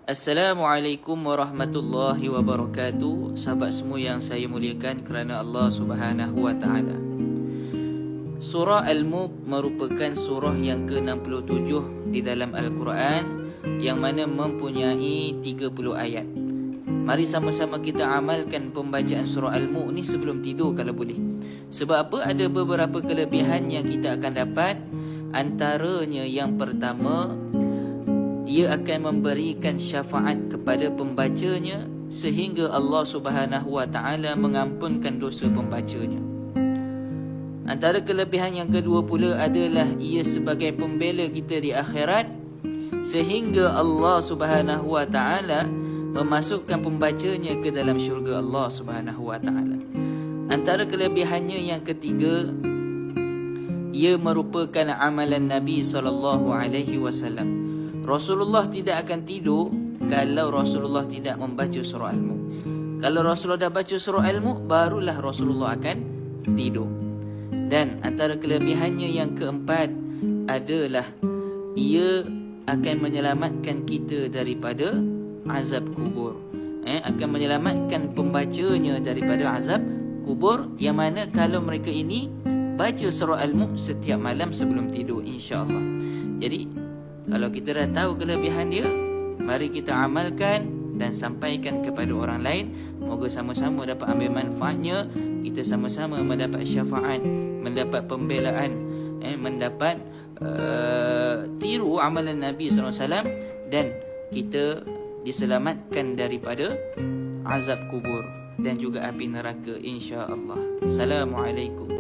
Assalamualaikum warahmatullahi wabarakatuh. Sahabat semua yang saya muliakan kerana Allah Subhanahu wa taala. Surah Al-Mulk merupakan surah yang ke-67 di dalam Al-Quran, yang mana mempunyai 30 ayat. Mari sama-sama kita amalkan pembacaan surah Al-Mulk ni sebelum tidur kalau boleh. Sebab apa? Ada beberapa kelebihan yang kita akan dapat. Antaranya yang pertama, ia akan memberikan syafaat kepada pembacanya sehingga Allah Subhanahu wa taala mengampunkan dosa pembacanya. Antara kelebihan yang kedua pula adalah ia sebagai pembela kita di akhirat, sehingga Allah Subhanahu wa taala memasukkan pembacanya ke dalam syurga Allah Subhanahu wa taala. Antara kelebihannya yang ketiga, ia merupakan amalan Nabi sallallahu alaihi wasallam. Rasulullah tidak akan tidur kalau Rasulullah tidak membaca surah Al-Mulk. Kalau Rasulullah dah baca surah Al-Mulk, barulah Rasulullah akan tidur. Dan antara kelebihannya yang keempat adalah ia akan menyelamatkan kita daripada azab kubur. Akan menyelamatkan pembacanya daripada azab kubur, yang mana kalau mereka ini baca surah Al-Mulk setiap malam sebelum tidur, insya-Allah. Jadi kalau kita dah tahu kelebihan dia, mari kita amalkan dan sampaikan kepada orang lain. Moga sama-sama dapat ambil manfaatnya. Kita sama-sama mendapat syafaat, mendapat pembelaan, mendapat tiru amalan Nabi SAW, dan kita diselamatkan daripada azab kubur dan juga api neraka, insya-Allah. Assalamualaikum.